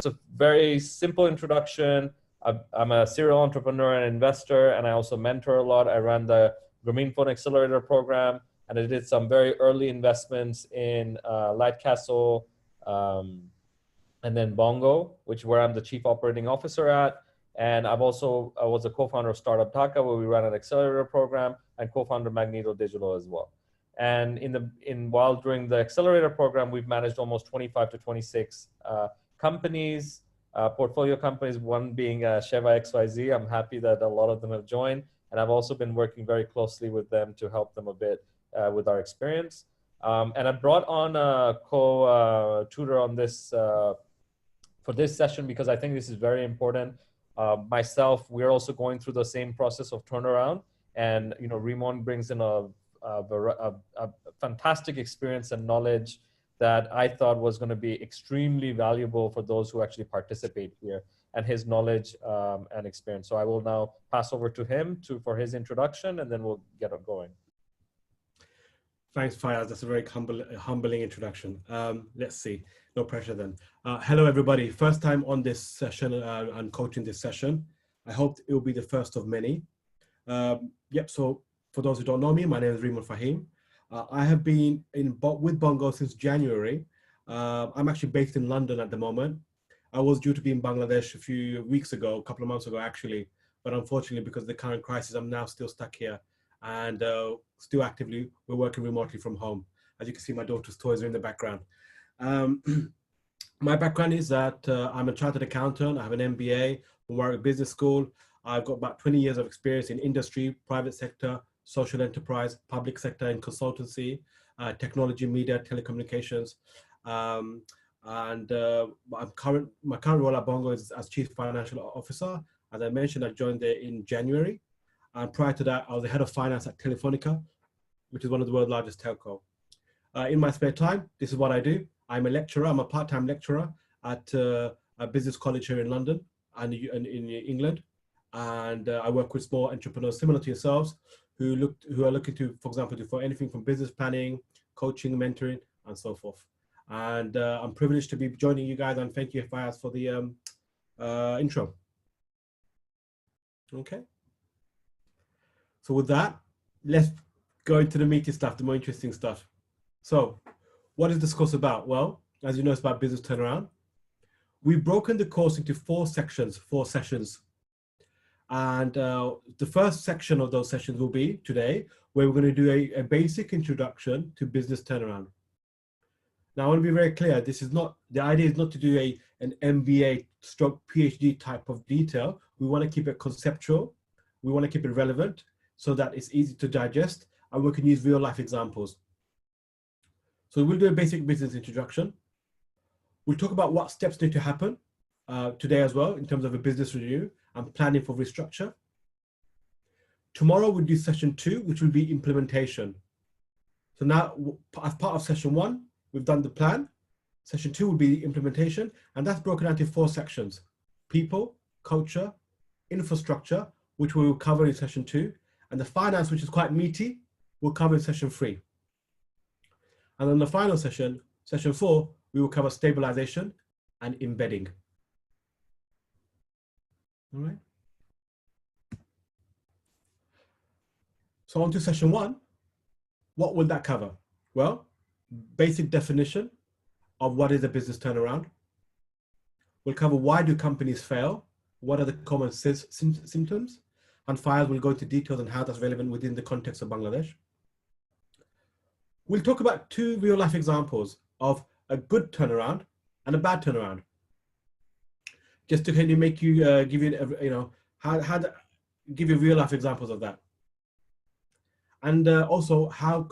a very simple introduction. I'm a serial entrepreneur and investor, and I also mentor a lot. I ran the Grameen Phone Accelerator program, and I did some very early investments in Lightcastle, and then Bongo, where I'm the chief operating officer at. And I was a co-founder of Startup Dhaka, where we ran an accelerator program, and co-founder of Magneto Digital as well. And while during the accelerator program, we've managed almost 25 to 26 companies, portfolio companies, one being Sheva XYZ. I'm happy that a lot of them have joined. And I've also been working very closely with them to help them a bit with our experience. And I brought on a co-tutor on this for this session because I think this is very important. Myself, we're also going through the same process of turnaround. And, Rimon brings in a fantastic experience and knowledge that I thought was going to be extremely valuable for those who actually participate here, and his knowledge and experience. So I will now pass over to him for his introduction, and then we'll get it going. Thanks, Fayaz. That's a very humbling introduction. Let's see. No pressure then. Hello, everybody. First time on this session and coaching this session. I hope it will be the first of many. So for those who don't know me, my name is Rimon Fahim. I have been with Bongo since January. I'm actually based in London at the moment. I was due to be in Bangladesh a couple of months ago actually, but unfortunately because of the current crisis, I'm now still stuck here, and still actively, we're working remotely from home. As you can see, my daughter's toys are in the background. My background is that I'm a chartered accountant. I have an MBA from Warwick Business School. I've got about 20 years of experience in industry, private sector, social enterprise, public sector and consultancy, technology, media, telecommunications. My current role at Bongo is as Chief Financial Officer. As I mentioned, I joined there in January. And prior to that, I was the head of finance at Telefonica, which is one of the world's largest telco. In my spare time, this is what I do. I'm a lecturer. I'm a part-time lecturer at a business college here in London and in England. And I work with small entrepreneurs similar to yourselves who are looking to, for example, for anything from business planning, coaching, mentoring, and so forth. And I'm privileged to be joining you guys, and thank you, Fayaz, for the intro. Okay. So with that, let's go into the meaty stuff, the more interesting stuff. So what is this course about? Well, as you know, it's about business turnaround. We've broken the course into four sessions. And the first section of those sessions will be today, where we're going to do a basic introduction to business turnaround. Now, I want to be very clear. The idea is not to do an MBA stroke PhD type of detail. We want to keep it conceptual. We want to keep it relevant so that it's easy to digest, and we can use real life examples. So we'll do a basic business introduction. We'll talk about what steps need to happen today as well in terms of a business review and planning for restructure. Tomorrow we'll do session 2, which will be implementation. So now, as part of session 1, we've done the plan. Session 2 will be implementation, and that's broken out into 4 sections: people, culture, infrastructure, which we will cover in session 2, and the finance, which is quite meaty, we'll cover in session 3. And then the final session, session 4, we will cover stabilization and embedding. All right. So on to session 1. What will that cover? Well, basic definition of what is a business turnaround. We'll cover why do companies fail? What are the common symptoms? And Fayaz will go into details on how that's relevant within the context of Bangladesh. We'll talk about 2 real life examples of a good turnaround and a bad turnaround. Just to kind of make you, give you, give you real life examples of that. And also how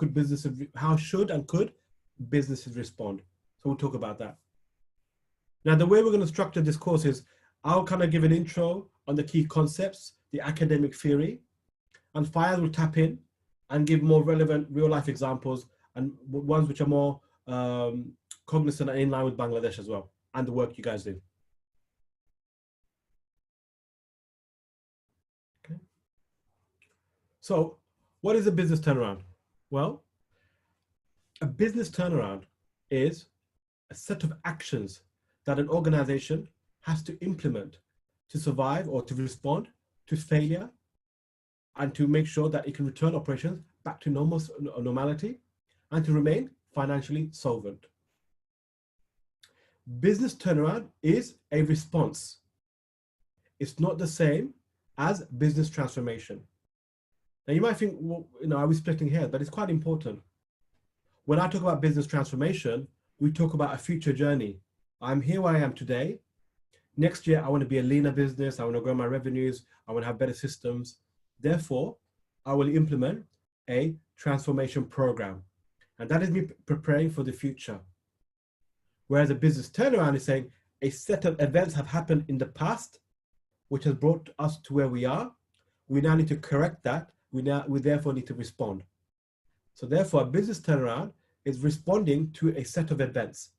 should and could businesses respond? So we'll talk about that. Now, the way we're going to structure this course is I'll kind of give an intro on the key concepts, the academic theory, and Fayaz will tap in and give more relevant real life examples and ones which are more cognizant and in line with Bangladesh as well, and the work you guys do. Okay. So what is a business turnaround? Well, a business turnaround is a set of actions that an organization has to implement to survive or to respond to failure and to make sure that it can return operations back to normality and to remain financially solvent. Business turnaround is a response. It's not the same as business transformation. Now you might think, well, are we splitting hairs? But it's quite important. When I talk about business transformation, we talk about a future journey. I'm here where I am today. Next year, I want to be a leaner business. I want to grow my revenues. I want to have better systems. Therefore, I will implement a transformation program. And that is me preparing for the future. Whereas a business turnaround is saying a set of events have happened in the past, which has brought us to where we are. We now need to correct that. We therefore need to respond. So therefore, a business turnaround is responding to a set of events.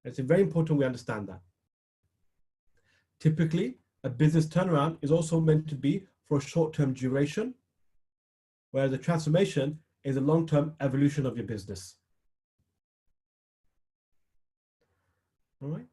It's very important we understand that. Typically, a business turnaround is also meant to be for a short-term duration, whereas a transformation is a long-term evolution of your business. All right.